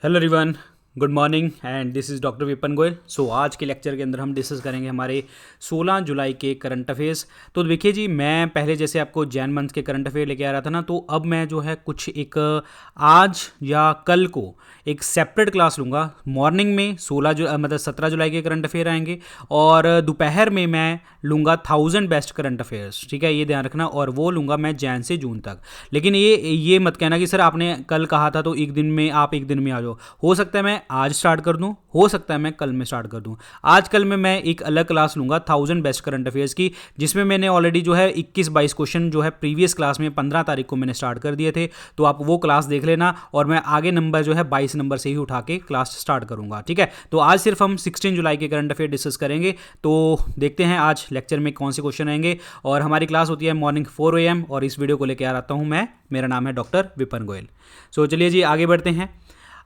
Hello everyone, good morning and this is doctor Vipan Goyal. So आज के lecture के अंदर हम डिस्कस करेंगे हमारे 16 जुलाई के करंट अफेयर्स। तो देखिए जी, मैं पहले जैसे आपको जैन मंथ के करंट अफेयर लेके आ रहा था ना, तो अब मैं जो है कुछ एक आज या कल को एक सेपरेट क्लास लूँगा। मॉर्निंग में 17 जुलाई के करंट अफेयर आएंगे और दोपहर में मैं लूँगा 1000 बेस्ट करंट अफेयर्स। ठीक है, ये ध्यान रखना। और वो लूँगा मैं जैन से जून तक। लेकिन ये मत कहना कि सर आपने कल कहा था तो एक दिन में आप एक दिन में आ जाओ। हो सकता है मैं आज स्टार्ट कर दूं, हो सकता है मैं कल में स्टार्ट कर दूं। आज कल में मैं एक अलग क्लास लूंगा 1000 बेस्ट करंट अफेयर्स की, जिसमें मैंने ऑलरेडी जो है 21-22 क्वेश्चन जो है प्रीवियस क्लास में 15 तारीख को मैंने स्टार्ट कर दिए थे। तो आप वो क्लास देख लेना और मैं आगे नंबर जो है 22 नंबर से ही उठा के क्लास स्टार्ट करूंगा। ठीक है, तो आज सिर्फ हम 16 जुलाई के करंट अफेयर डिस्कस करेंगे। तो देखते हैं आज लेक्चर में कौन से क्वेश्चन आएंगे। और हमारी क्लास होती है मॉर्निंग 4 AM और इस वीडियो को लेकर आ रहा हूँ मैं। मेरा नाम है डॉक्टर विपन गोयल। सो चलिए जी आगे बढ़ते हैं।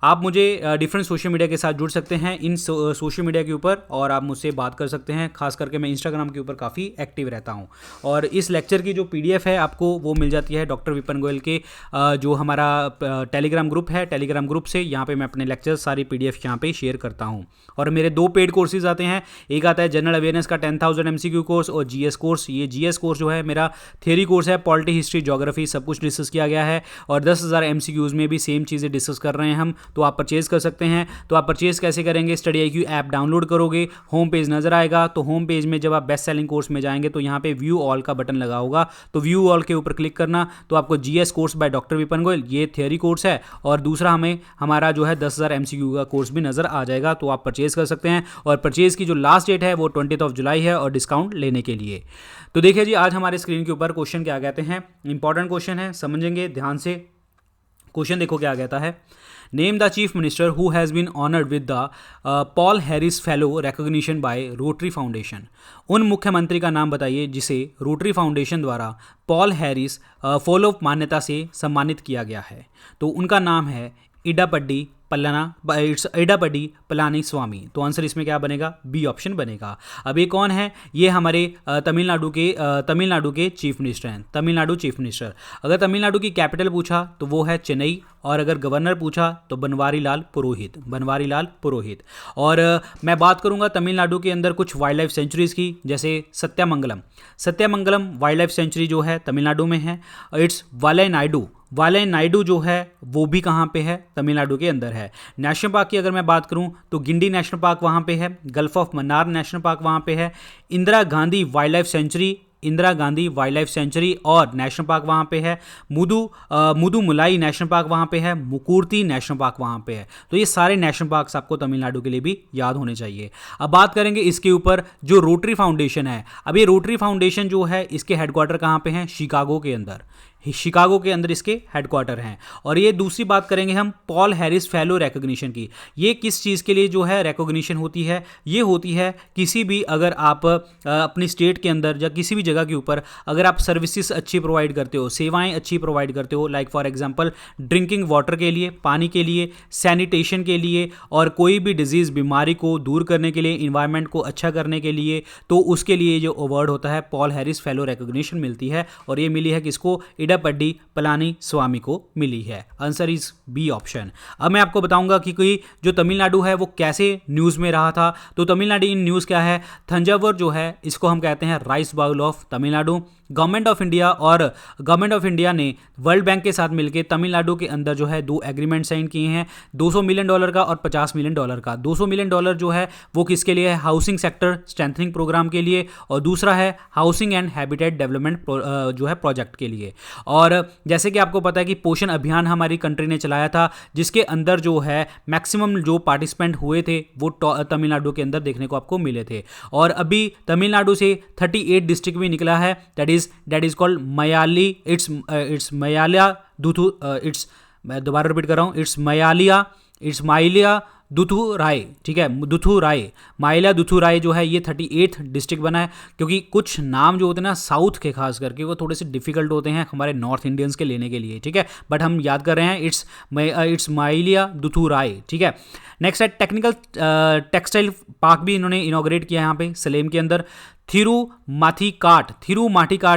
आप मुझे डिफरेंट सोशल मीडिया के साथ जुड़ सकते हैं इन सोशल मीडिया के ऊपर, और आप मुझसे बात कर सकते हैं। खास करके मैं इंस्टाग्राम के ऊपर काफ़ी एक्टिव रहता हूं। और इस लेक्चर की जो PDF है आपको वो मिल जाती है डॉक्टर विपन गोयल के जो हमारा टेलीग्राम ग्रुप है, टेलीग्राम ग्रुप से यहाँ पे मैं अपने लेक्चर सारी PDF यहाँ पे शेयर करता हूँ। और मेरे 2 पेड कोर्सेज आते हैं। एक आता है जनरल अवेयरनेस का 10,000 MCQ कोर्स और GS कोर्स। ये GS कोर्स जो है मेरा थ्योरी कोर्स है, पॉलिटी, हिस्ट्री, ज्योग्राफी सब कुछ डिस्कस किया गया है। और 10,000 MCQs में भी सेम चीज़ें डिस्कस कर रहे हैं हम। तो आप परचेज कर सकते हैं। तो आप परचेज कैसे करेंगे? स्टडी IQ ऐप डाउनलोड करोगे, होम पेज नजर आएगा। तो होम पेज में जब आप बेस्ट सेलिंग कोर्स में जाएंगे तो यहाँ पे व्यू ऑल का बटन लगा होगा, तो व्यू ऑल के ऊपर क्लिक करना। तो आपको GS course by doctor Vipan Goyal, ये थ्योरी कोर्स है, और दूसरा हमें हमारा जो है 10,000 MCQ का कोर्स भी नजर आ जाएगा। तो आप परचेज कर सकते हैं। और परचेज की जो लास्ट डेट है वो 20 जुलाई है और डिस्काउंट लेने के लिए। तो देखिए जी, आज हमारे स्क्रीन के ऊपर क्वेश्चन क्या कहते हैं। इंपॉर्टेंट क्वेश्चन है, समझेंगे ध्यान से। क्वेश्चन देखो क्या कहता है। Name the chief minister who has been honoured with the Paul Harris fellow recognition by Rotary Foundation. उन मुख्यमंत्री का नाम बताइए जिसे रोटरी फाउंडेशन द्वारा पॉल हैरिस फॉलो मान्यता से सम्मानित किया गया है। तो उनका नाम है इडापड्डी पलानी स्वामी। तो आंसर इसमें क्या बनेगा? बी ऑप्शन बनेगा। अब ये कौन है? ये हमारे तमिलनाडु के चीफ मिनिस्टर हैं। Tamil Nadu chief minister. अगर तमिलनाडु की कैपिटल पूछा तो वो है चेन्नई, और अगर गवर्नर पूछा तो बनवारी लाल पुरोहित। और मैं बात करूंगा तमिलनाडु के अंदर कुछ वाइल्ड लाइफ सेंचुरीज की, जैसे सत्यामंगलम वाइल्ड लाइफ सेंचुरी जो है तमिलनाडु में है। इट्स वाले नायडू जो है वो भी कहाँ पे है? तमिलनाडु के अंदर है। नेशनल पार्क की अगर मैं बात करूं तो गिंडी नेशनल पार्क वहाँ पे है, gulf of Mannar national park वहाँ पे है, Indira Gandhi wild life sanctuary और नेशनल पार्क वहाँ पे है, मुदुमुलाई नेशनल पार्क वहाँ पे है, मुकुर्ती नेशनल पार्क वहाँ पे है। तो ये सारे नेशनल पार्क्स आपको तमिलनाडु के लिए भी याद होने चाहिए। अब बात करेंगे इसके ऊपर जो रोटरी फाउंडेशन है। अब ये रोटरी फाउंडेशन जो है इसके हेडक्वार्टर कहाँ पे हैं? शिकागो के अंदर इसके हेडक्वार्टर हैं। और ये दूसरी बात करेंगे हम पॉल हैरिस फेलो रिकॉग्निशन की। ये किस चीज़ के लिए जो है रिकॉग्निशन होती है? ये होती है किसी भी, अगर आप अपनी स्टेट के अंदर या किसी भी जगह के ऊपर अगर आप सर्विसेज अच्छी प्रोवाइड करते हो, सेवाएं अच्छी प्रोवाइड करते हो, like for example drinking water के लिए, पानी के लिए, सैनिटेशन के लिए, और कोई भी डिजीज़ बीमारी को दूर करने के लिए, इन्वायरमेंट को अच्छा करने के लिए, तो उसके लिए जो अवार्ड होता है पॉल हैरिस फेलो रिकॉग्निशन मिलती है। और ये मिली है किसको? इडापड्डी पलानी स्वामी को मिली है। Answer is B option. अब मैं आपको बताऊंगा कि कोई जो तमिलनाडु है वो कैसे न्यूज़ में रहा था। तो तमिलनाडु इन न्यूज़ क्या है? थंजावुर जो है इसको हम कहते हैं rice bowl of Tamil Nadu. Government of India ने वर्ल्ड बैंक के साथ मिलकर तमिलनाडु के अंदर जो है 2 एग्रीमेंट साइन किए हैं, $200 मिलियन का और $50 मिलियन का। $200 मिलियन जो है वो किसके लिए है? हाउसिंग सेक्टर स्ट्रेंथनिंग प्रोग्राम के लिए, और दूसरा है हाउसिंग एंड हैबिटेट डेवलपमेंट जो है प्रोजेक्ट के लिए। और जैसे कि आपको पता है कि पोषण अभियान हमारी कंट्री ने चलाया था, जिसके अंदर जो है मैक्सिमम जो पार्टिसिपेंट हुए थे वो तमिलनाडु के अंदर देखने को आपको मिले थे। और अभी तमिलनाडु से 38 डिस्ट्रिक्ट भी निकला है, that is called Mayali. It's मयालिया दुथु इट्स मैं दोबारा रिपीट कर रहा हूँ, इट्स माइलिया दुथुराई। ठीक है, माइला दुथुराई जो है ये 38 डिस्ट्रिक्ट बना है, क्योंकि कुछ नाम जो होते हैं ना साउथ के खास करके वो थोड़े से डिफिकल्ट होते हैं हमारे नॉर्थ इंडियंस के लेने के लिए। ठीक है, बट हम याद कर रहे हैं इट्स माइलिया दुथुराई। ठीक है, नेक्स्ट है टेक्निकल टेक्सटाइल पार्क भी इन्होंने इनॉग्रेट किया यहाँ पे सलेम के अंदर। थिरुमाथिकाट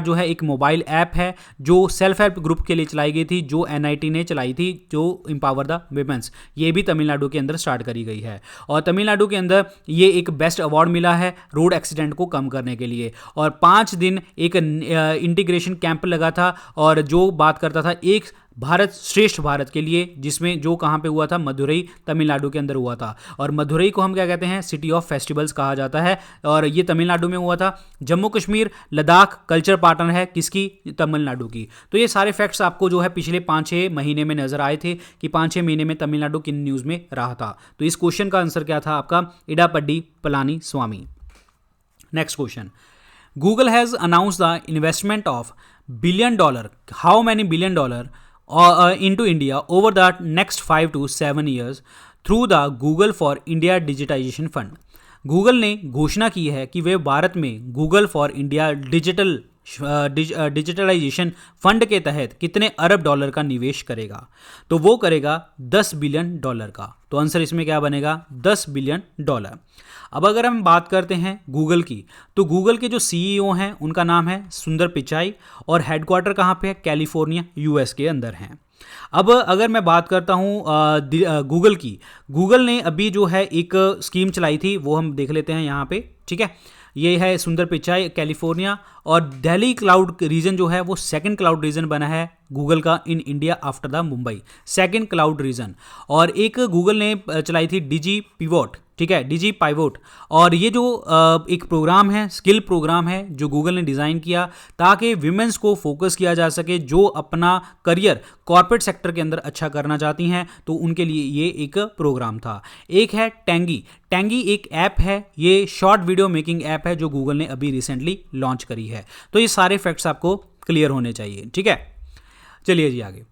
जो है एक मोबाइल ऐप है जो सेल्फ हेल्प ग्रुप के लिए चलाई गई थी, जो एनआईटी ने चलाई थी, जो एम्पावर द विमेंस। ये भी तमिलनाडु के अंदर स्टार्ट करी गई है और तमिलनाडु के अंदर ये एक बेस्ट अवार्ड मिला है रोड एक्सीडेंट को कम करने के लिए। और 5 दिन एक इंटीग्रेशन कैंप लगा था और जो बात करता था एक भारत श्रेष्ठ भारत के लिए, जिसमें जो कहाँ पे हुआ था, मदुरई तमिलनाडु के अंदर हुआ था। और मदुरई को हम क्या कहते हैं, सिटी ऑफ फेस्टिवल्स कहा जाता है और ये तमिलनाडु में हुआ था। जम्मू कश्मीर लद्दाख कल्चर पार्टनर है किसकी, तमिलनाडु की। तो ये सारे फैक्ट्स आपको जो है पिछले 5-6 महीने में नजर आए थे कि 5-6 महीने में तमिलनाडु किन न्यूज़ में रहा था। तो इस क्वेश्चन का आंसर क्या था आपका, Edappadi Palani Swami. Next question, Google has announce the investment of $1 billion, how many $1 billion into India over the next 5 to 7 years through the Google for India Digitization Fund। Google ने घोषणा की है कि वे भारत में Google for India digitalization fund के तहत कितने अरब डॉलर का निवेश करेगा। तो वो करेगा $10 बिलियन का। तो आंसर इसमें क्या बनेगा, $10 बिलियन। अब अगर हम बात करते हैं गूगल की, तो गूगल के जो सीईओ हैं उनका नाम है सुंदर पिचाई और हेडक्वार्टर कहाँ पे है, कैलिफोर्निया यूएस के अंदर हैं। अब अगर मैं बात करता हूँ गूगल की, गूगल ने अभी जो है एक स्कीम चलाई थी, वो हम देख लेते हैं यहाँ पे, ठीक है। ये है सुंदर पिचाई कैलिफोर्निया, और दिल्ली क्लाउड रीजन जो है वो सेकंड क्लाउड रीजन बना है गूगल का in India after the Mumbai, second cloud region. और एक गूगल ने चलाई थी डिजी पिवोट, ठीक है, डिजी पाइवोट। और ये जो एक प्रोग्राम है, स्किल प्रोग्राम है जो गूगल ने डिज़ाइन किया ताकि विमेंस को फोकस किया जा सके जो अपना करियर कॉर्पोरेट सेक्टर के अंदर अच्छा करना चाहती हैं, तो उनके लिए ये एक प्रोग्राम था। एक है टैंगी एक ऐप है, ये शॉर्ट वीडियो मेकिंग ऐप है जो गूगल ने अभी रिसेंटली लॉन्च करी है। तो ये सारे फैक्ट्स आपको क्लियर होने चाहिए, ठीक है। चलिए जी आगे,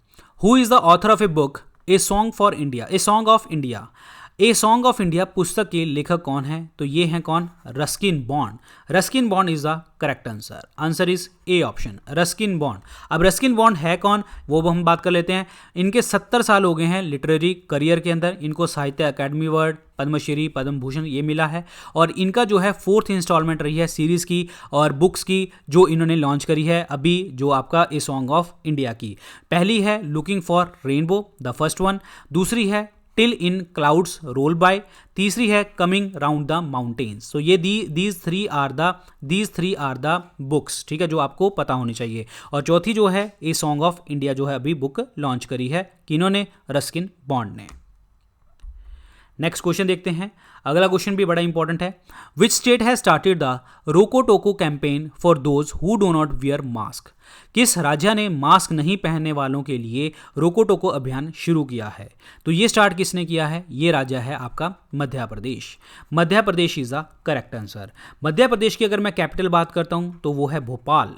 who is the author of a book a song for India, a song of India. A song of India पुस्तक के लेखक कौन है, तो ये हैं कौन, Ruskin bond. Ruskin bond is the correct answer, answer is A option, Ruskin bond. अब रस्किन बॉन्ड है कौन, वो हम बात कर लेते हैं। इनके 70 साल हो गए हैं लिटरेरी करियर के अंदर, इनको साहित्य अकादमी अवार्ड, पद्मश्री, पद्म भूषण ये मिला है। और इनका जो है 4th इंस्टॉलमेंट रही है सीरीज़ की और बुक्स की जो इन्होंने लॉन्च करी है अभी, जो आपका ए सॉन्ग ऑफ इंडिया की। पहली है looking for rainbow, the first one. दूसरी है till in clouds roll by. तीसरी है कमिंग राउंड द माउंटेन्स। तो ये these three are the books, ठीक है, जो आपको पता होनी चाहिए। और चौथी जो है ए सॉन्ग ऑफ इंडिया जो है अभी बुक लॉन्च करी है किन्होंने, रस्किन बॉन्ड ने। नेक्स्ट क्वेश्चन देखते हैं, अगला क्वेश्चन भी बड़ा इंपॉर्टेंट है। Which state has started the रोको टोको campaign for those who do not wear mask. किस राज्य ने मास्क नहीं पहनने वालों के लिए रोको टोको अभियान शुरू किया है। तो ये स्टार्ट किसने किया है, ये राज्य है आपका Madhya Pradesh. Madhya Pradesh is the correct answer. Madhya Pradesh की अगर मैं कैपिटल बात करता हूँ तो वो है भोपाल,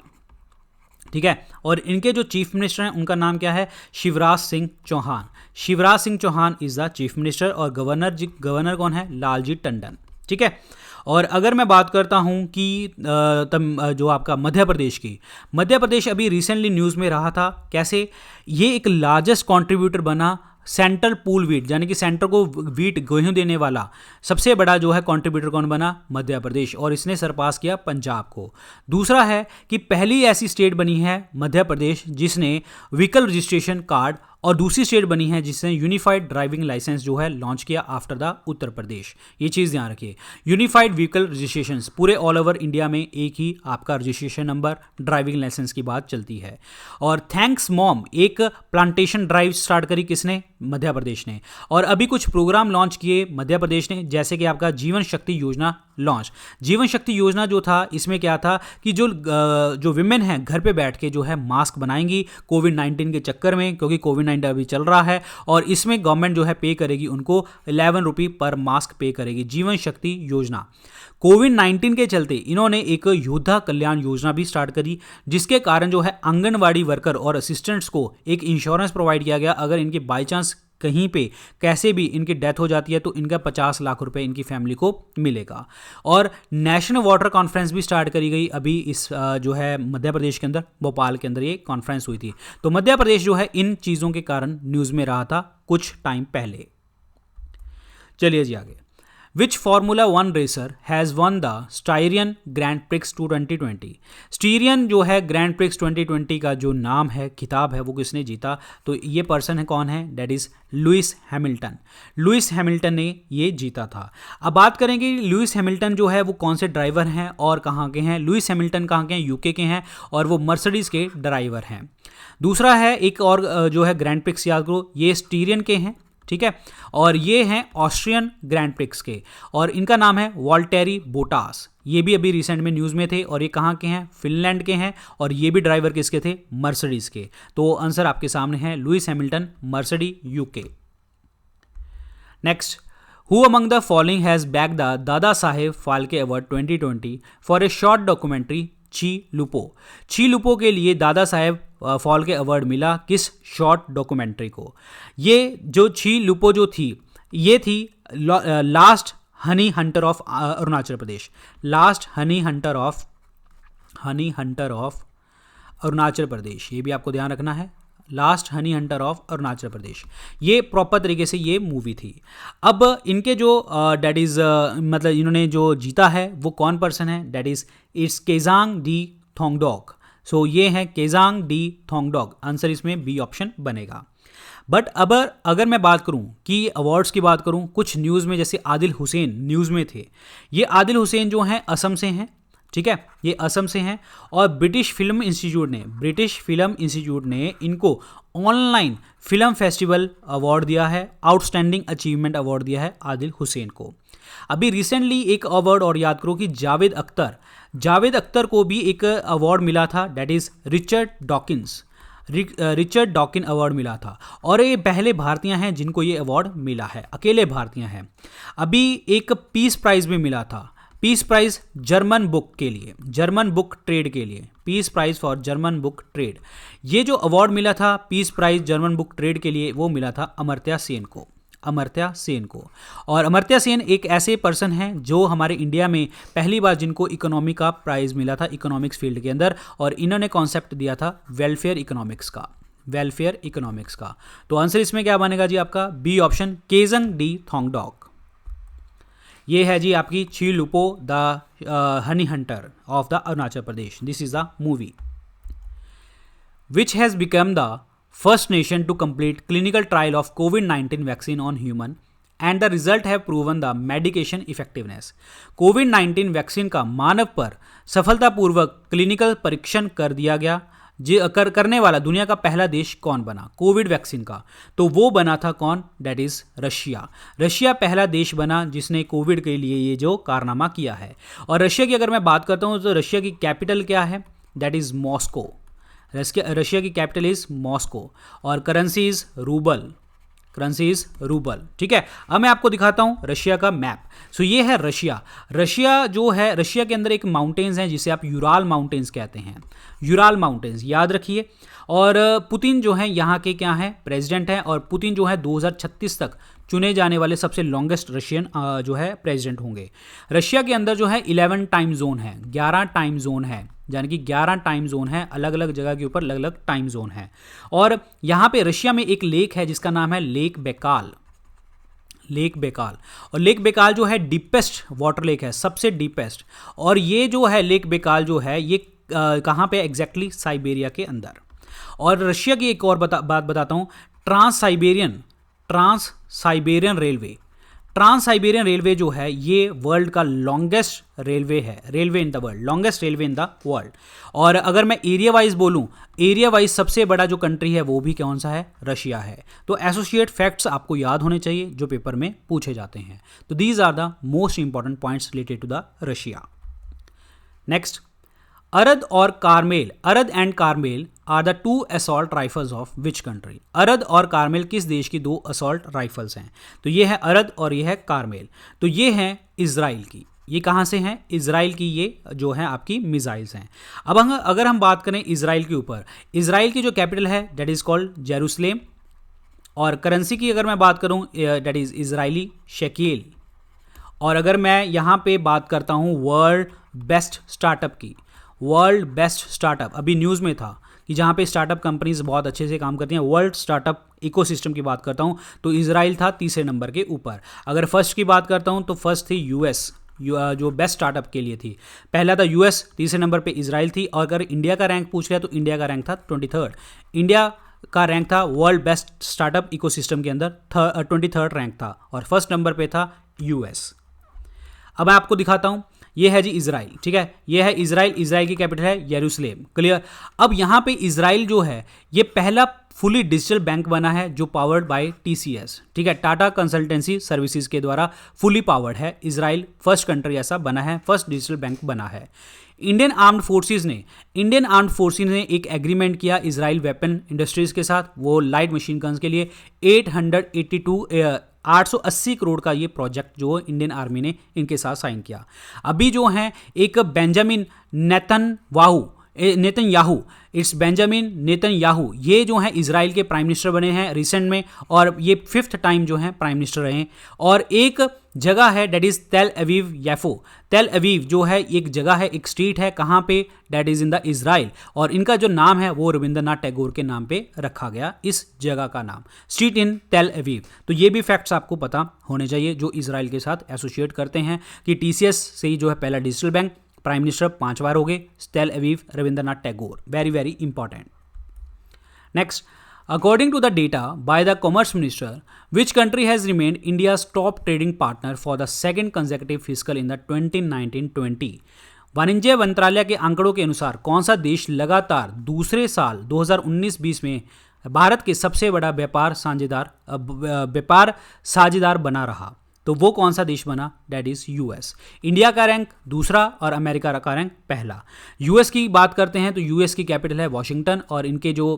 ठीक है। और इनके जो चीफ मिनिस्टर हैं उनका नाम क्या है, Shivraj Singh Chouhan. Shivraj Singh Chouhan is the chief minister. और गवर्नर कौन है, लालजी टंडन, ठीक है। और अगर मैं बात करता हूं कि जो आपका मध्य प्रदेश की, मध्य प्रदेश अभी रिसेंटली न्यूज़ में रहा था, कैसे ये एक लार्जेस्ट कंट्रीब्यूटर बना सेंट्रल पूल वीट, यानी कि सेंटर को वीट गेहूं देने वाला सबसे बड़ा जो है कंट्रीब्यूटर कौन बना, मध्य प्रदेश। और इसने सरपास किया पंजाब को। दूसरा है कि पहली ऐसी स्टेट बनी है मध्य प्रदेश जिसने व्हीकल रजिस्ट्रेशन कार्ड, और दूसरी स्टेट बनी है जिसने यूनिफाइड ड्राइविंग लाइसेंस जो है लॉन्च किया आफ्टर द उत्तर प्रदेश। ये चीज़ ध्यान रखिए, यूनिफाइड व्हीकल रजिस्ट्रेशन पूरे ऑल ओवर इंडिया में एक ही आपका रजिस्ट्रेशन नंबर, ड्राइविंग लाइसेंस की बात चलती है। और थैंक्स मॉम एक प्लांटेशन ड्राइव स्टार्ट करी किसने, मध्य प्रदेश ने। और अभी कुछ प्रोग्राम लॉन्च किए मध्य प्रदेश ने, जैसे कि आपका जीवन शक्ति योजना लॉन्च। जीवन शक्ति योजना जो था इसमें क्या था कि जो विमेन हैं घर पे बैठ के जो है मास्क बनाएंगी कोविड-19 के चक्कर में, क्योंकि कोविड-19 अभी चल रहा है। और इसमें गवर्नमेंट जो है पे करेगी उनको 11 रुपये पर मास्क पे करेगी, जीवन शक्ति योजना। कोविड-19 के चलते इन्होंने एक योद्धा कल्याण योजना भी स्टार्ट करी, जिसके कारण जो है आंगनवाड़ी वर्कर और असिस्टेंट्स को एक इंश्योरेंस प्रोवाइड किया गया। अगर इनके बाई चांस कहीं पे कैसे भी इनकी डेथ हो जाती है तो इनका 50 लाख रुपए इनकी फैमिली को मिलेगा। और नेशनल वाटर कॉन्फ्रेंस भी स्टार्ट करी गई अभी इस जो है मध्य प्रदेश के अंदर, भोपाल के अंदर ये कॉन्फ्रेंस हुई थी। तो मध्य प्रदेश जो है इन चीज़ों के कारण न्यूज़ में रहा था कुछ टाइम पहले। चलिए जी आगे, which formula one racer has won the Styrian Grand Prix 2020। Styrian जो है ग्रैंड प्रिक्स 2020 का जो नाम है, खिताब है, वो किसने जीता? तो ये पर्सन है, कौन है? That is Lewis Hamilton. Lewis Hamilton ने ये जीता था। अब बात करेंगे लुइस हैमिल्टन जो है वो कौन से ड्राइवर हैं और कहाँ के हैं। लुइस हैमिल्टन कहाँ के हैं? यूके के हैं और वो मर्सिडीज़ के ड्राइवर हैं। दूसरा है एक और जो है ग्रैंड प्रिक्स, याद करो, ये स्टीरियन के हैं, ठीक है, और ये हैं ऑस्ट्रियन ग्रैंड प्रिक्स के, और इनका नाम है वॉल्टेरी बोटास। ये भी अभी रिसेंट में न्यूज़ में थे, और ये कहाँ के हैं? फिनलैंड के हैं, और ये भी ड्राइवर किसके थे? मर्सिडीज़ के। तो आंसर आपके सामने है Lewis Hamilton, Mercedes, UK. Next, who among the following has bag the Dada Saheb Phalke award 2020 for a short documentary Chi Lupo. ची लुपो के लिए दादा साहेब फाल्के अवार्ड मिला किस शॉर्ट डॉक्यूमेंट्री को? ये जो ची लुपो जो थी, ये थी last honey hunter of Arunachal Pradesh. Last honey hunter of Arunachal Pradesh, ये भी आपको ध्यान रखना है। Last honey hunter of Arunachal Pradesh, ये प्रॉपर तरीके से ये मूवी थी। अब इनके जो डेट इज़ मतलब इन्होंने जो जीता है वो कौन पर्सन है? That is it's Kezang D Thongdok. So ये है केजांग डी थोंगडोक। आंसर इसमें बी ऑप्शन बनेगा। बट अब अगर मैं बात करूं कि अवार्ड्स की बात करूं, कुछ न्यूज़ में जैसे आदिल हुसैन न्यूज़ में थे। ये आदिल हुसैन जो हैं असम से हैं, ठीक है, ये असम से हैं, और ब्रिटिश फिल्म इंस्टीट्यूट ने इनको ऑनलाइन फिल्म फेस्टिवल अवार्ड दिया है, आउटस्टैंडिंग अचीवमेंट अवार्ड दिया है आदिल हुसैन को। अभी रिसेंटली एक अवार्ड और याद करो कि जावेद अख्तर को भी एक अवार्ड मिला था, डेट इज़ रिचर्ड डॉकिन अवार्ड मिला था, और ये पहले भारतीय हैं जिनको ये अवार्ड मिला है, अकेले भारतीय हैं। अभी एक पीस प्राइज भी मिला था, पीस प्राइज जर्मन बुक के लिए, जर्मन बुक ट्रेड के लिए, peace prize for German book trade. ये जो अवार्ड मिला था peace prize German book trade के लिए, वो मिला था अमर्त्य सेन को। और अमर्त्य सेन एक ऐसे पर्सन हैं जो हमारे इंडिया में पहली बार जिनको इकोनॉमी का प्राइज मिला था, इकोनॉमिक्स फील्ड के अंदर, और इन्होंने कॉन्सेप्ट दिया था वेलफेयर इकोनॉमिक्स का। तो आंसर इसमें क्या बनेगा जी आपका? B option, Kezang D Thongdok. ये है जी आपकी Chi Lupo the honey hunter of the Arunachal Pradesh. This is the movie. Which has become the first nation to complete clinical trial of COVID-19 vaccine on human and the result have proven the medication effectiveness। COVID-19 vaccine का मानव पर सफलतापूर्वक clinical परीक्षण कर दिया गया। करने वाला दुनिया का पहला देश कौन बना कोविड वैक्सीन का? तो वो बना था कौन? डेट इज़ रशिया पहला देश बना जिसने कोविड के लिए ये जो कारनामा किया है। और रशिया की अगर मैं बात करता हूँ तो रशिया की कैपिटल क्या है? That is Moscow. रशिया की कैपिटल इज मॉस्को, और करेंसी इज रूबल, ठीक है। अब मैं आपको दिखाता हूं रशिया का मैप। सो ये है रशिया जो है, रशिया के अंदर एक माउंटेन्स हैं जिसे आप यूराल माउंटेन्स कहते हैं, यूराल माउंटेन्स याद रखिए। और पुतिन जो है यहाँ के क्या हैं? प्रेसिडेंट हैं, और पुतिन जो है 2036 तक चुने जाने वाले सबसे लॉन्गेस्ट रशियन जो है प्रेसिडेंट होंगे। रशिया के अंदर जो है 11 टाइम जोन है, 11 टाइम जोन है, यानी कि 11 टाइम जोन है, अलग अलग जगह के ऊपर अलग अलग टाइम जोन है। और यहाँ पे रशिया में एक लेक है जिसका नाम है लेक बेकाल। और लेक बेकाल जो है डीपेस्ट वाटर लेक है, सबसे डीपेस्ट। और ये जो है लेक बेकाल जो है ये कहाँ पे एग्जैक्टली? साइबेरिया के अंदर। और रशिया की एक और बात बताता हूँ, ट्रांस साइबेरियन रेलवे जो है ये वर्ल्ड का लॉन्गेस्ट रेलवे है, longest railway in the world. और अगर मैं एरिया वाइज बोलूं, एरिया वाइज सबसे बड़ा जो कंट्री है वो भी कौन सा है? रशिया है। तो एसोसिएट फैक्ट्स आपको याद होने चाहिए जो पेपर में पूछे जाते हैं। तो these are the most important points related to the Russia. Next, Arad and Carmel are the two assault rifles of which country? Arad और कारमेल किस देश की दो असॉल्ट राइफल्स हैं? तो ये है अरद और ये है कारमेल। तो ये हैं इजराइल की। ये कहाँ से हैं? इजराइल की ये जो है आपकी मिसाइल्स हैं। अब अगर हम बात करें इजराइल के ऊपर, इजराइल की जो कैपिटल है डेट इज़ कॉल्ड जेरूसलेम। और करेंसी की अगर मैं बात करूँ डेट इज़ इजरायली शेकेल। और अगर मैं यहाँ पे बात करता हूँ वर्ल्ड बेस्ट स्टार्टअप, अभी न्यूज़ में था कि जहाँ पे स्टार्टअप कंपनीज बहुत अच्छे से काम करती हैं, वर्ल्ड स्टार्टअप इकोसिस्टम की बात करता हूँ तो इजराइल था तीसरे नंबर के ऊपर। अगर फर्स्ट की बात करता हूँ तो फर्स्ट थी यूएस, जो बेस्ट स्टार्टअप के लिए थी। पहला था यूएस, तीसरे नंबर पे इजराइल थी। और अगर इंडिया का रैंक पूछ लिया तो इंडिया का रैंक था 23rd। इंडिया का रैंक था वर्ल्ड बेस्ट स्टार्टअप इकोसिस्टम के अंदर 23rd रैंक था और फर्स्ट नंबर पे था यूएस। अब मैं आपको दिखाता हूँ, ये है जी इजराइल, ठीक है, ये है इजराइल, इजराइल की कैपिटल है यरूशलेम, क्लियर। अब यहाँ पे इजराइल जो है ये पहला फुली डिजिटल बैंक बना है जो पावर्ड बाय टीसीएस, ठीक है, टाटा कंसल्टेंसी सर्विसेज के द्वारा फुली पावर्ड है। इजराइल फर्स्ट कंट्री ऐसा बना है, फर्स्ट डिजिटल बैंक बना है। इंडियन आर्म्ड फोर्सेस ने एक एग्रीमेंट किया इजराइल वेपन इंडस्ट्रीज के साथ, वो लाइट मशीन गन्स के लिए 880 करोड़ का ये प्रोजेक्ट जो इंडियन आर्मी ने इनके साथ साइन किया। अभी जो है एक बेंजामिन नेतन्याहू ये जो है इजराइल के प्राइम मिनिस्टर बने हैं रिसेंट में, और ये 5th टाइम जो है प्राइम मिनिस्टर रहे। और एक जगह है डेट इज तेल अवीव याफो, तेल अवीव जो है एक जगह है, एक स्ट्रीट है, कहाँ पे, that is in the Israel, और इनका जो नाम है वो रविंद्रनाथ टैगोर के नाम पे रखा गया इस जगह का नाम, स्ट्रीट इन तेल अवीव। तो ये भी फैक्ट्स आपको पता होने चाहिए जो इजराइल के साथ एसोसिएट करते हैं कि टीसीएस से ही जो है पहला डिजिटल बैंक, प्राइम मिनिस्टर 5 बार हो गए, तेल Aviv Rabindranath Tagore, very very important. Next, according to the data by the commerce minister, which country has remained India's top trading partner for the second consecutive fiscal in the 2019-20? वाणिज्य मंत्रालय के आंकड़ों के अनुसार कौन सा देश लगातार दूसरे साल 2019-20 में भारत के सबसे बड़ा व्यापार साझेदार बना रहा? तो वो कौन सा देश बना? That is US. इंडिया का रैंक दूसरा और अमेरिका का रैंक पहला। यूएस की बात करते हैं तो यूएस की कैपिटल है वॉशिंगटन और इनके जो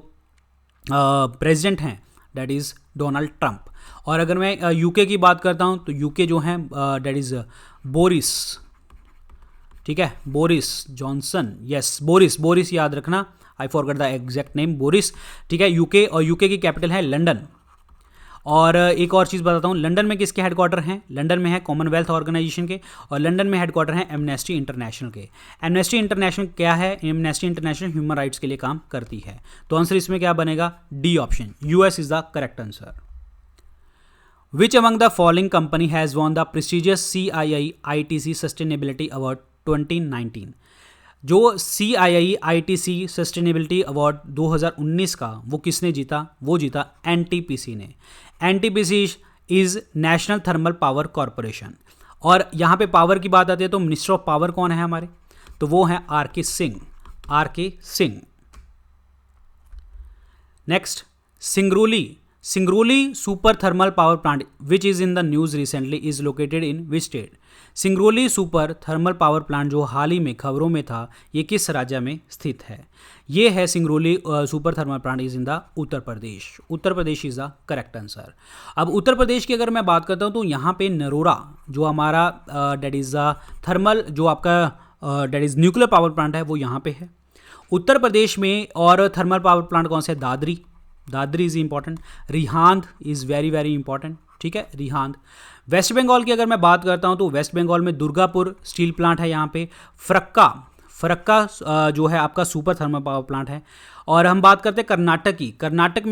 प्रेसिडेंट हैं डेट इज़ डोनाल्ड ट्रंप। और अगर मैं यूके की बात करता हूं तो यूके जो है डेट इज़ बोरिस, ठीक है, बोरिस जॉनसन, यस बोरिस याद रखना, I forgot the exact name, Boris, ठीक है, यूके। और यूके की कैपिटल है लंदन। और एक और चीज़ बताता हूँ, लंदन में किसके हेडक्वार्टर हैं? लंदन में है कॉमनवेल्थ ऑर्गेनाइजेशन के, और लंदन में हेडक्वार्टर हैं एमनेस्टी इंटरनेशनल के। एमनेस्टी इंटरनेशनल क्या है? एमनेस्टी इंटरनेशनल ह्यूमन राइट्स के लिए काम करती है। तो आंसर इसमें क्या बनेगा? D option, US is the correct answer. Which among the following company has won the prestigious CII-ITC sustainability award 2019? जो CII-ITC सस्टेनेबिलिटी अवार्ड 2019 का वो किसने जीता? वो जीता NTPC ने। NTPC is national thermal power corporation. और यहाँ पे पावर की बात आती है तो मिनिस्टर ऑफ पावर कौन है हमारे? तो वो है RK Singh. Next, Singrauli super thermal power plant which is in the news recently is located in which state? Singrauli super thermal power plant जो हाल ही में खबरों में था, ये किस राज्य में स्थित है? ये है Singrauli super thermal plant is in the Uttar Pradesh. Uttar Pradesh is the correct answer. अब उत्तर प्रदेश की अगर मैं बात करता हूँ तो यहाँ पे नरोरा जो हमारा डेट इज द थर्मल जो आपका that is nuclear power plant है वो यहाँ पे है उत्तर प्रदेश में। और थर्मल पावर प्लांट कौन से? Dadri is important. Rihand is very very important, ठीक है, रिहांद। वेस्ट बंगाल की अगर मैं बात करता हूं तो वेस्ट बंगाल में दुर्गापुर स्टील प्लांट है यहाँ पे। फरक्का जो है आपका सुपर थर्मल पावर प्लांट है। और हम बात करते हैं कर्नाटक की, कर्नाटक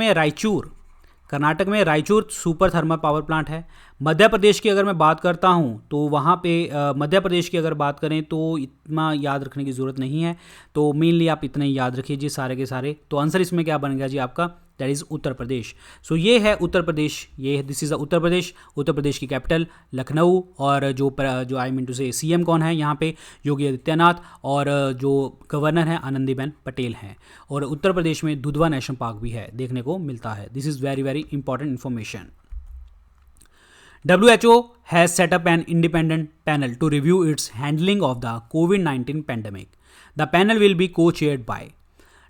में Raichur super thermal power plant है। मध्य प्रदेश की अगर मैं बात करता हूं तो वहाँ पे मध्य प्रदेश की अगर बात करें तो इतना याद रखने की ज़रूरत नहीं है, तो मेनली आप इतने याद रखिए जी सारे के सारे। तो आंसर इसमें क्या बन गया जी आपका? That is Uttar Pradesh. सो ये है उत्तर प्रदेश, ये दिस इज़ उत्तर प्रदेश। उत्तर प्रदेश की कैपिटल लखनऊ, और जो आई मीन टू से CM कौन है यहाँ पे? योगी आदित्यनाथ, और जो गवर्नर हैं आनंदीबेन पटेल हैं। और उत्तर प्रदेश में दुधवा नेशनल पार्क भी है, देखने को मिलता है। This is very very important information. WHO has set up an independent panel to review its handling of the COVID-19 pandemic. The panel will be co-chaired by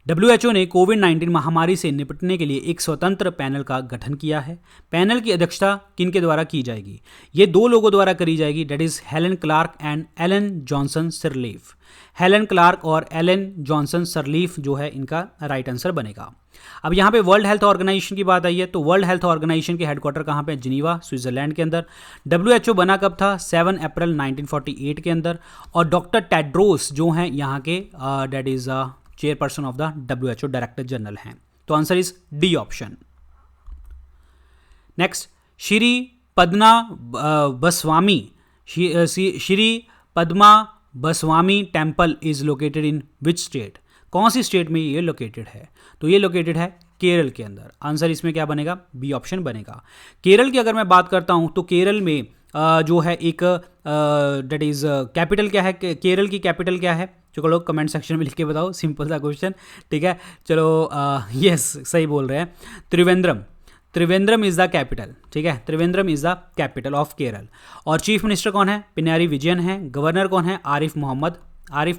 WHO ने कोविड-19 महामारी से निपटने के लिए एक स्वतंत्र पैनल का गठन किया है। पैनल की अध्यक्षता किन के द्वारा की जाएगी? ये दो लोगों द्वारा करी जाएगी, that is Helen Clark and Ellen Johnson Sirleaf. Helen Clark और एलन जॉनसन सरलीफ जो है इनका राइट आंसर बनेगा। अब यहाँ पे वर्ल्ड हेल्थ ऑर्गेनाइजेशन की बात आई है तो वर्ल्ड हेल्थ ऑर्गेनाइजेशन के हेडक्वार्टर कहाँ पे? जिनीवा, स्विट्जरलैंड के अंदर। WHO बना कब था? 7 अप्रैल 1948 के अंदर। और डॉक्टर टेड्रोस जो हैं यहाँ के that is chairperson of the WHO, director general हैं। तो answer is D option. Next, Shri Padma Baswami Shri Padma Baswami temple is located in which state? कौन सी स्टेट में ये लोकेटेड है? तो ये लोकेटेड है केरल के अंदर। आंसर इसमें क्या बनेगा? बी ऑप्शन बनेगा। केरल की अगर मैं बात करता हूँ तो केरल में जो है एक डेट इज कैपिटल क्या है? केरल की कैपिटल क्या है? चलो कमेंट सेक्शन में लिख के बताओ, सिंपल सा क्वेश्चन, ठीक है। चलो यस सही बोल रहे हैं, Trivandrum. Trivandrum is the capital, ठीक है, Trivandrum is the capital of Kerala. और चीफ मिनिस्टर कौन है? पिनारी विजयन है। गवर्नर कौन है? आरिफ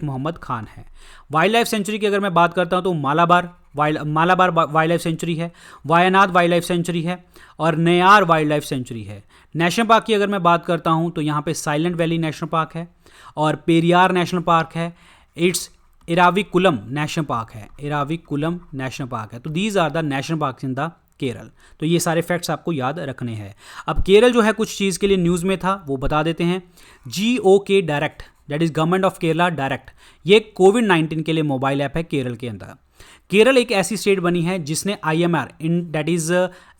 मोहम्मद खान है। वाइल्ड लाइफ सेंचुरी की अगर मैं बात करता हूँ तो मालाबार वाइल्ड लाइफ सेंचुरी है, वायनाड वाइल्ड लाइफ सेंचुरी है और नयार वाइल्ड लाइफ सेंचुरी है। नेशनल पार्क की अगर मैं बात करता हूँ तो यहाँ पे साइलेंट वैली नेशनल पार्क है और पेरियार नेशनल पार्क है। इट्स इराविकुलम नेशनल पार्क है, इराविकुलम नेशनल पार्क है। तो these are the national park in the Kerala. तो ये सारे फैक्ट्स आपको याद रखने हैं। अब केरल जो है कुछ चीज़ के लिए न्यूज़ में था, वो बता देते हैं। GOK direct, that is government of Kerala direct, ये कोविड-19 के लिए मोबाइल ऐप है केरल के अंदर। केरल एक ऐसी स्टेट बनी है जिसने IMR that is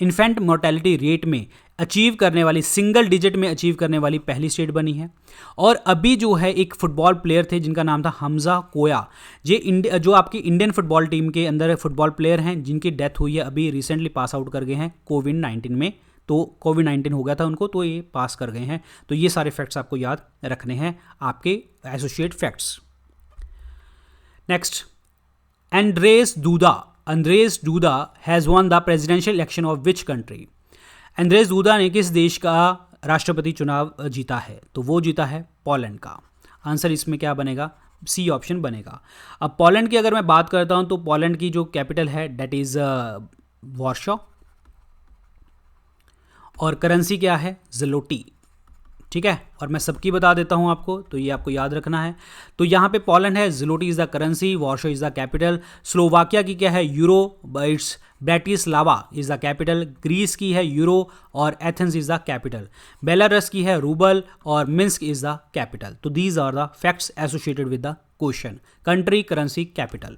infant mortality rate में अचीव करने वाली, सिंगल डिजिट में अचीव करने वाली पहली स्टेट बनी है। और अभी जो है एक फुटबॉल प्लेयर थे जिनका नाम था हमजा कोया, जो आपकी इंडियन फुटबॉल टीम के अंदर फुटबॉल प्लेयर हैं जिनकी डेथ हुई है, अभी रिसेंटली पास आउट कर गए हैं कोविड-19 में। तो कोविड-19 हो गया था उनको, तो ये पास कर गए हैं। तो ये सारे फैक्ट्स आपको याद रखने हैं, आपके associate facts. Next, Andrzej Duda has won the presidential election of which country? Andrzej Duda ने किस देश का राष्ट्रपति चुनाव जीता है? तो वो जीता है पोलैंड का। आंसर इसमें क्या बनेगा? सी ऑप्शन बनेगा। अब पोलैंड की अगर मैं बात करता हूँ तो पोलैंड की जो कैपिटल है डेट इज वॉर्शो और करेंसी क्या है? ज़लोटी, ठीक है। और मैं सबकी बता देता हूं आपको, तो ये आपको याद रखना है। तो यहाँ पे पोलैंड है, zloty is the currency, Warsaw is the capital. Slovakia की क्या है? Euro, it's Bratislava is the capital. Greece की है यूरो और Athens is the capital. Belarus की है रूबल और मिन्स्क इज द कैपिटल। तो these are the facts associated with the question, country, currency, capital.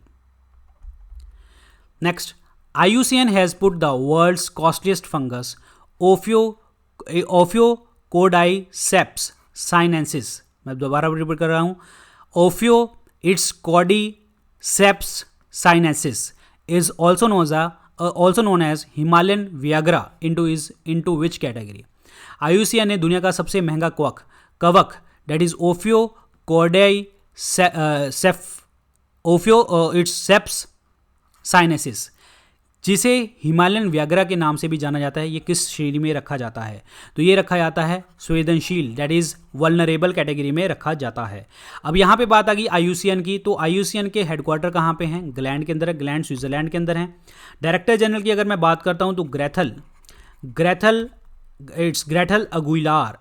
Next, IUCN has put the world's costliest fungus Ophiocordyceps sinensis, मैं दोबारा रिपीट कर रहा हूँ, ओफियोइट्स sinensis is also known as Himalayan Viagra into which category? IUCN ने दुनिया का सबसे महंगा कवक दैट इज ओफियोइट्सेप्स साइनेंसिस, जिसे हिमालयन व्याग्रा के नाम से भी जाना जाता है, ये किस श्रेणी में रखा जाता है? तो ये रखा जाता है संवेदनशील, दैट इज वल्नरेबल कैटेगरी में रखा जाता है। अब यहाँ पे बात आ गई IUCN की, तो IUCN के हेडक्वार्टर कहाँ पे हैं? ग्लैंड के अंदर है, ग्लैंड स्विट्जरलैंड के अंदर है। डायरेक्टर जनरल की अगर मैं बात करता हूँ तो ग्रेथल अगुइलार,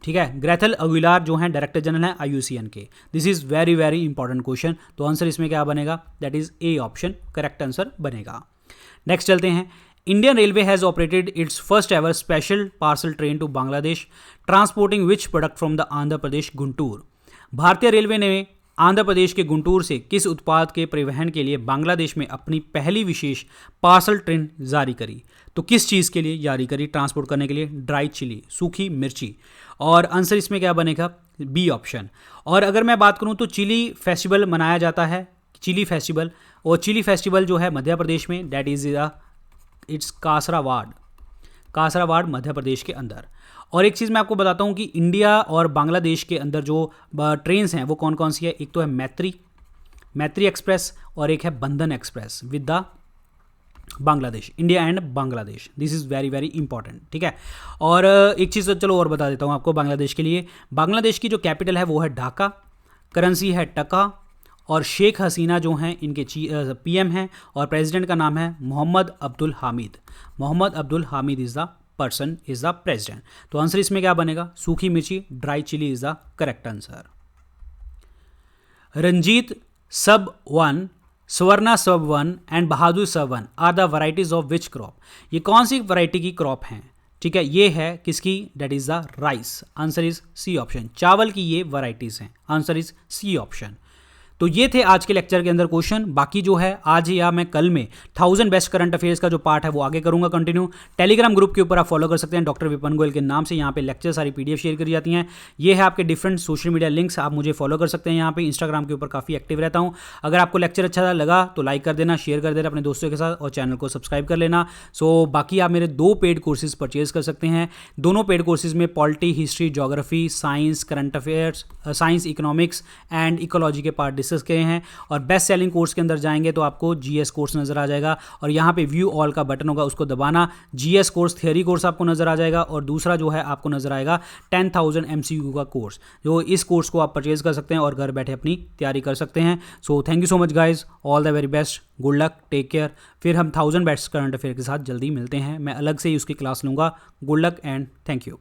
ठीक है, ग्रेथल अगुइलार जो हैं डायरेक्टर जनरल हैं IUCN के। This is very very important question. तो आंसर इसमें क्या बनेगा? That is A option correct answer बनेगा। नेक्स्ट चलते हैं। Indian railway has operated its first ever special parcel train to Bangladesh transporting which product from the Andhra Pradesh Guntur. भारतीय रेलवे ने आंध्र प्रदेश के गुंटूर से किस उत्पाद के परिवहन के लिए बांग्लादेश में अपनी पहली विशेष पार्सल ट्रेन जारी करी? तो किस चीज़ के लिए जारी करी ट्रांसपोर्ट करने के लिए? ड्राई चिली, सूखी मिर्ची। और आंसर इसमें क्या बनेगा? B option. और अगर मैं बात करूं तो चिली फेस्टिवल मनाया जाता है, चिली फेस्टिवल, और चिली फेस्टिवल जो है मध्य प्रदेश में, that is it's कासरावाड़ Madhya Pradesh के अंदर। और एक चीज़ मैं आपको बताता हूँ कि इंडिया और बांग्लादेश के अंदर जो ट्रेन्स हैं वो कौन कौन सी है? एक तो है मैत्री एक्सप्रेस और एक है बंधन express with the Bangladesh, India and Bangladesh. This is very very important, ठीक है। और एक चीज़ चलो और बता देता हूँ आपको बांग्लादेश के लिए। बांग्लादेश की जो कैपिटल है वो है ढाका, करेंसी है टका, और शेख हसीना जो हैं इनके PM हैं और प्रेसिडेंट का नाम है Mohammad Abdul Hamid. Mohammad Abdul Hamid is the person is the president. तो आंसर इसमें क्या बनेगा? सूखी मिर्ची, dry chilli is the correct answer. Ranjit sub 1, Swarna sub 1 and Bahadur sub 1 are the varieties of which crop? ये कौन सी वैरायटी की क्रॉप हैं? ठीक है, ये है किसकी? That is the rice. Answer is C option. चावल की ये वैरायटीज हैं। Answer is C option. तो ये थे आज के लेक्चर के अंदर क्वेश्चन। बाकी जो है आज या मैं कल में 1000 बेस्ट करंट अफेयर्स का जो पार्ट है वो आगे करूंगा कंटिन्यू। टेलीग्राम ग्रुप के ऊपर आप फॉलो कर सकते हैं डॉक्टर विपिन गोयल के नाम से। यहाँ पे लेक्चर सारी पीडीएफ शेयर करी जाती हैं। ये है आपके डिफरेंट सोशल मीडिया लिंक्स, आप मुझे फॉलो कर सकते हैं। यहाँ पे इंस्टाग्राम के ऊपर काफ़ी एक्टिव रहता हूँ। अगर आपको लेक्चर अच्छा लगा तो लाइक कर देना, शेयर कर देना अपने दोस्तों के साथ और चैनल को सब्सक्राइब कर लेना। सो बाकी आप मेरे 2 पेड कोर्सेज परचेज कर सकते हैं। दोनों पेड कोर्सेज में polity, history, geography, science, current affairs, science, economics and ecology के पार्ट डिस्कस किए हैं। और बेस्ट सेलिंग कोर्स के अंदर जाएंगे तो आपको जीएस कोर्स नजर आ जाएगा और यहाँ पे व्यू ऑल का बटन होगा, उसको दबाना। जीएस कोर्स, थियरी कोर्स आपको नजर आ जाएगा और दूसरा जो है आपको नजर आएगा 10,000 एमसीक्यू का कोर्स। जो इस कोर्स को आप परचेज कर सकते हैं और घर बैठे अपनी तैयारी कर सकते हैं। So thank you so much guys, all the very best, good luck, take care. फिर हम 1000 बेस्ट करंट अफेयर के साथ जल्दी मिलते हैं। मैं अलग से ही उसकी क्लास लूँगा। Good luck and thank you.